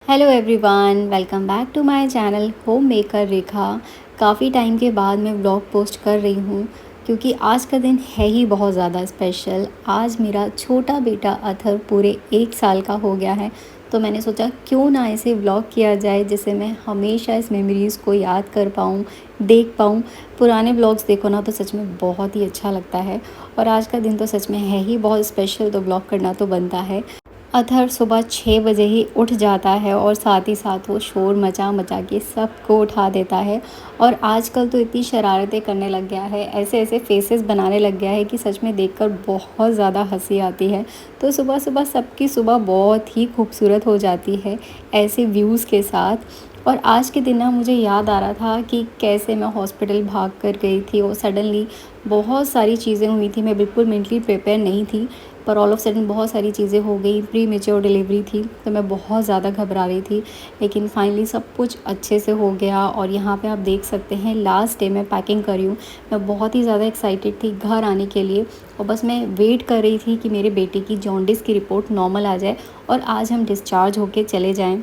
Hello everyone, welcome back to my channel home maker Rekha. काफ़ी time के बाद मैं व्लॉग पोस्ट कर रही हूँ क्योंकि आज का दिन है ही बहुत ज़्यादा स्पेशल। आज मेरा छोटा बेटा अथर्व पूरे 1 साल का हो गया है, तो मैंने सोचा क्यों ना इसे व्लॉग किया जाए जिससे मैं हमेशा इस मेमोरीज़ को याद कर पाऊँ, देख पाऊँ। पुराने व्लॉग्स देखो ना तो सच में बहुत ही अच्छा लगता है और आज का दिन तो सच में है ही बहुत स्पेशल, तो व्लॉग करना तो बनता है। अथर्व सुबह 6 बजे ही उठ जाता है और साथ ही साथ वो शोर मचा मचा के सबको उठा देता है। और आजकल तो इतनी शरारतें करने लग गया है, ऐसे ऐसे फेसेस बनाने लग गया है कि सच में देखकर बहुत ज़्यादा हंसी आती है। तो सुबह सुबह सबकी सुबह बहुत ही खूबसूरत हो जाती है ऐसे व्यूज़ के साथ। और आज के दिन ना मुझे याद आ रहा था कि कैसे मैं हॉस्पिटल भाग कर गई थी और सडनली बहुत सारी चीज़ें हुई थी। मैं बिल्कुल मेंटली प्रिपेयर नहीं थी, पर ऑल ऑफ सडन बहुत सारी चीज़ें हो गई। प्री मेच्योर डिलीवरी थी तो मैं बहुत ज़्यादा घबरा रही थी, लेकिन फाइनली सब कुछ अच्छे से हो गया। और यहाँ पे आप देख सकते हैं लास्ट डे मैं पैकिंग कर रही हूँ। मैं बहुत ही ज़्यादा एक्साइटेड थी घर आने के लिए और बस मैं वेट कर रही थी कि मेरे बेटे की जॉन्डिस की रिपोर्ट नॉर्मल आ जाए और आज हम डिस्चार्ज होके चले जाएँ।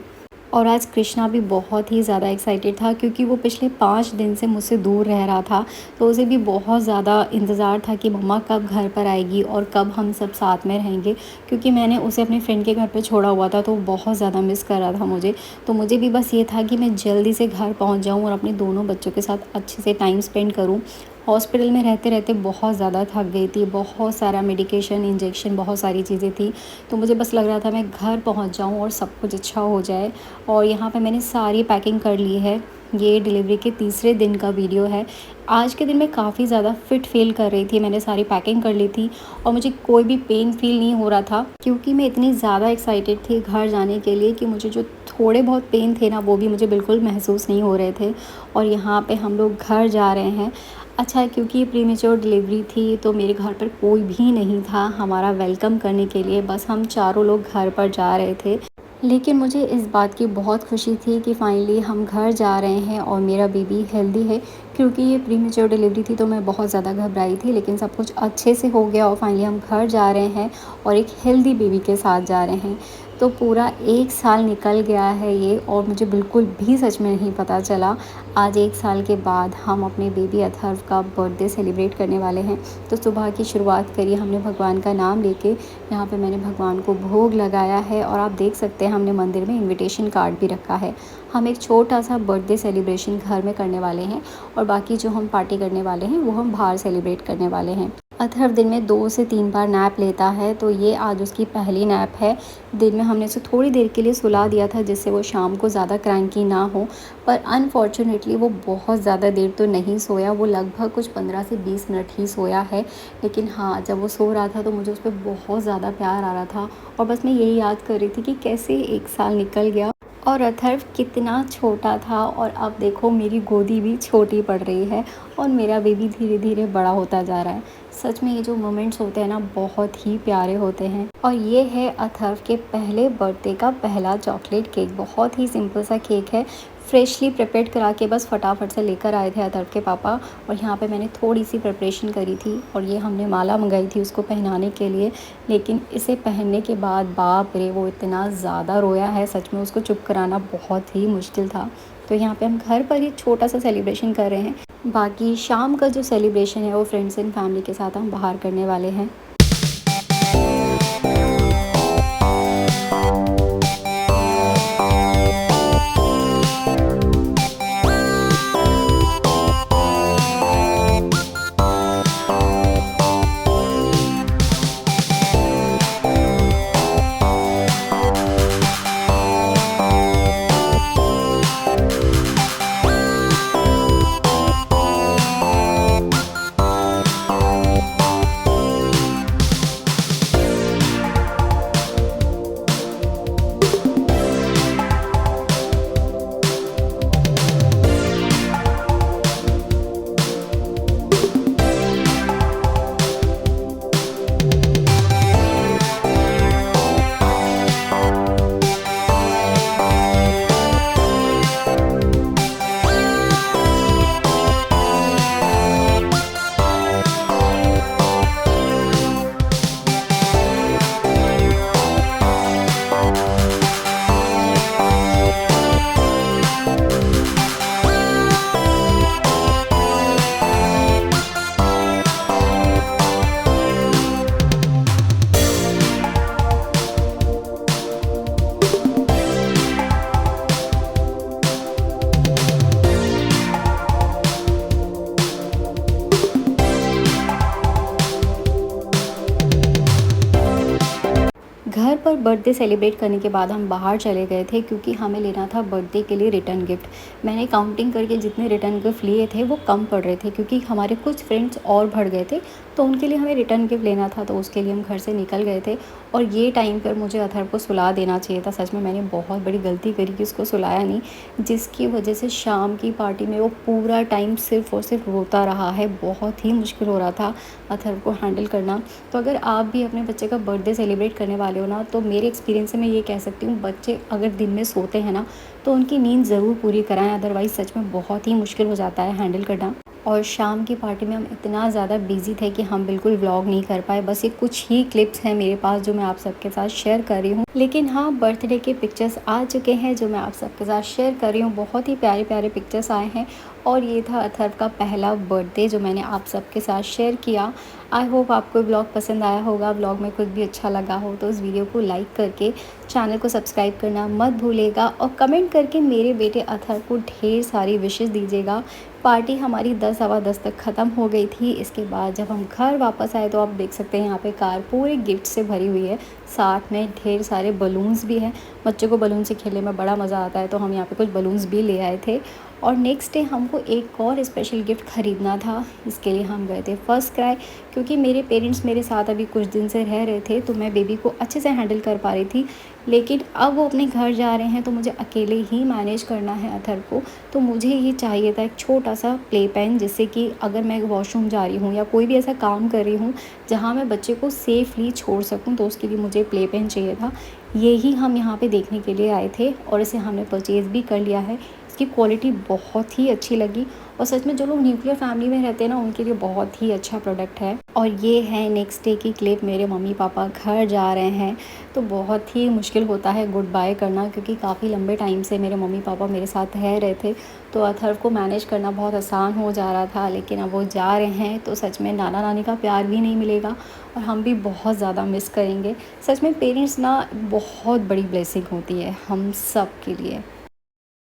और आज कृष्णा भी बहुत ही ज़्यादा एक्साइटेड था क्योंकि वो पिछले 5 दिन से मुझसे दूर रह रहा था, तो उसे भी बहुत ज़्यादा इंतज़ार था कि मम्मा कब घर पर आएगी और कब हम सब साथ में रहेंगे। क्योंकि मैंने उसे अपने फ्रेंड के घर पे छोड़ा हुआ था तो वो बहुत ज़्यादा मिस कर रहा था मुझे। तो मुझे भी बस ये था कि मैं जल्दी से घर पहुँच जाऊँ और अपने दोनों बच्चों के साथ अच्छे से टाइम स्पेंड करूँ। हॉस्पिटल में रहते रहते बहुत ज़्यादा थक गई थी, बहुत सारा मेडिकेशन, इंजेक्शन, बहुत सारी चीज़ें थी। तो मुझे बस लग रहा था मैं घर पहुंच जाऊं और सब कुछ अच्छा हो जाए। और यहाँ पे मैंने सारी पैकिंग कर ली है। ये डिलीवरी के तीसरे दिन का वीडियो है। आज के दिन मैं काफ़ी ज़्यादा फिट फील कर रही थी, मैंने सारी पैकिंग कर ली थी और मुझे कोई भी पेन फील नहीं हो रहा था क्योंकि मैं इतनी ज़्यादा एक्साइटेड थी घर जाने के लिए कि मुझे जो थोड़े बहुत पेन थे ना वो भी मुझे बिल्कुल महसूस नहीं हो रहे थे। और यहाँ पे हम लोग घर जा रहे हैं। अच्छा, क्योंकि ये प्रीमेच्योर डिलीवरी थी तो मेरे घर पर कोई भी नहीं था हमारा वेलकम करने के लिए, बस हम चारों लोग घर पर जा रहे थे। लेकिन मुझे इस बात की बहुत खुशी थी कि फ़ाइनली हम घर जा रहे हैं और मेरा बेबी हेल्दी है। क्योंकि ये प्रीमेच्योर डिलीवरी थी तो मैं बहुत ज़्यादा घबराई थी, लेकिन सब कुछ अच्छे से हो गया और फाइनली हम घर जा रहे हैं और एक हेल्दी बेबी के साथ जा रहे हैं। तो पूरा 1 साल निकल गया है ये और मुझे बिल्कुल भी सच में नहीं पता चला। आज 1 साल के बाद हम अपने बेबी अथर्व का बर्थडे सेलिब्रेट करने वाले हैं। तो सुबह की शुरुआत करी हमने भगवान का नाम लेके। यहाँ पे मैंने भगवान को भोग लगाया है और आप देख सकते हैं हमने मंदिर में इनविटेशन कार्ड भी रखा है। हम एक छोटा सा बर्थडे सेलिब्रेशन घर में करने वाले हैं और बाकी जो हम पार्टी करने वाले हैं वो हम बाहर सेलिब्रेट करने वाले हैं। अथर्व दिन में 2 से 3 बार नैप लेता है, तो ये आज उसकी पहली नैप है। दिन में हमने उसे थोड़ी देर के लिए सुला दिया था जिससे वो शाम को ज़्यादा क्रैंकी ना हो, पर अनफॉर्चुनेटली वो बहुत ज़्यादा देर तो नहीं सोया। वो लगभग कुछ 15 से 20 मिनट ही सोया है। लेकिन हाँ, जब वो सो रहा था तो मुझे उस पर बहुत ज़्यादा प्यार आ रहा था और बस मैं यही याद कर रही थी कि कैसे 1 साल निकल गया और अथर्व कितना छोटा था। और अब देखो मेरी गोदी भी छोटी पड़ रही है और मेरा बेबी धीरे धीरे बड़ा होता जा रहा है। सच में ये जो मोमेंट्स होते हैं ना बहुत ही प्यारे होते हैं। और ये है अथर्व के पहले बर्थडे का पहला चॉकलेट केक। बहुत ही सिंपल सा केक है, फ्रेशली प्रिपेयर करा के बस फटाफट से लेकर आए थे अथर्व के पापा। और यहाँ पे मैंने थोड़ी सी प्रिपरेशन करी थी और ये हमने माला मंगाई थी उसको पहनाने के लिए। लेकिन इसे पहनने के बाद बाप रे वो इतना ज़्यादा रोया है, सच में उसको चुप कराना बहुत ही मुश्किल था। तो यहाँ पे हम घर पर ही छोटा सा सेलिब्रेशन कर रहे हैं। बाकी शाम का जो सेलिब्रेशन है वो फ्रेंड्स एंड फैमिली के साथ हम बाहर करने वाले हैं। बर्थडे सेलिब्रेट करने के बाद हम बाहर चले गए थे क्योंकि हमें लेना था बर्थडे के लिए रिटर्न गिफ्ट। मैंने काउंटिंग करके जितने रिटर्न गिफ्ट लिए थे वो कम पड़ रहे थे क्योंकि हमारे कुछ फ्रेंड्स और बढ़ गए थे, तो उनके लिए हमें रिटर्न गिफ्ट लेना था, तो उसके लिए हम घर से निकल गए थे। और ये टाइम पर मुझे अथर्व को सुला देना चाहिए था। सच में मैंने बहुत बड़ी गलती करी कि उसको सुलाया नहीं, जिसकी वजह से शाम की पार्टी में वो पूरा टाइम सिर्फ़ और सिर्फ रोता रहा है। बहुत ही मुश्किल हो रहा था अथर्व को हैंडल करना। तो अगर आप भी अपने बच्चे का बर्थडे सेलिब्रेट करने वाले हो ना, तो मेरे एक्सपीरियंस से मैं ये कह सकती हूँ, बच्चे अगर दिन में सोते हैं ना तो उनकी नींद ज़रूर पूरी कराएं, अदरवाइज़ सच में बहुत ही मुश्किल हो जाता है हैंडल करना। और शाम की पार्टी में हम इतना ज़्यादा बिज़ी थे कि हम बिल्कुल व्लॉग नहीं कर पाए। बस ये कुछ ही क्लिप्स हैं मेरे पास जो मैं आप सबके साथ शेयर कर रही हूँ। लेकिन हाँ, बर्थडे के पिक्चर्स आ चुके हैं जो मैं आप सबके साथ शेयर कर रही हूँ। बहुत ही प्यारे प्यारे पिक्चर्स आए हैं और ये था अथर्व का पहला बर्थडे जो मैंने आप सबके साथ शेयर किया। आई होप आपको व्लॉग पसंद आया होगा। व्लॉग में कुछ भी अच्छा लगा हो तो इस वीडियो को लाइक करके चैनल को सब्सक्राइब करना मत भूलिएगा और कमेंट करके मेरे बेटे अथर्व को ढेर सारी विशेस दीजिएगा। पार्टी हमारी 10 सवा 10 तक ख़त्म हो गई थी। इसके बाद जब हम घर वापस आए तो आप देख सकते हैं यहाँ पे कार पूरे गिफ्ट से भरी हुई है, साथ में ढेर सारे बलून्स भी हैं। बच्चों को बलून से खेलने में बड़ा मज़ा आता है, तो हम यहाँ पे कुछ बलून्स भी ले आए थे। और नेक्स्ट डे हमको एक और स्पेशल गिफ्ट ख़रीदना था, इसके लिए हम गए थे फर्स्ट क्राई, क्योंकि मेरे पेरेंट्स मेरे साथ अभी कुछ दिन से रह रहे थे तो मैं बेबी को अच्छे से हैंडल कर पा रही थी। लेकिन अब वो अपने घर जा रहे हैं तो मुझे अकेले ही मैनेज करना है अथर्व को, तो मुझे ये चाहिए था एक छोटा सा प्ले पेन, जिससे कि अगर मैं वॉशरूम जा रही हूँ या कोई भी ऐसा काम कर रही हूँ जहाँ मैं बच्चे को सेफ़ली छोड़ सकूँ, तो उसके लिए मुझे प्ले पेन चाहिए था। यही हम यहाँ पे देखने के लिए आए थे और इसे हमने परचेज़ भी कर लिया है। इसकी क्वालिटी बहुत ही अच्छी लगी और सच में जो लोग न्यूक्लियर फैमिली में रहते हैं ना, उनके लिए बहुत ही अच्छा प्रोडक्ट है। और ये है नेक्स्ट डे की क्लिप। मेरे मम्मी पापा घर जा रहे हैं तो बहुत ही मुश्किल होता है गुड बाय करना, क्योंकि काफ़ी लंबे टाइम से मेरे मम्मी पापा मेरे साथ रह रहे थे, तो अथर्व को मैनेज करना बहुत आसान हो जा रहा था। लेकिन अब वो जा रहे हैं तो सच में नाना नानी का प्यार भी नहीं मिलेगा और हम भी बहुत ज़्यादा मिस करेंगे। सच में पेरेंट्स ना बहुत बड़ी ब्लेसिंग होती है हम सब के लिए।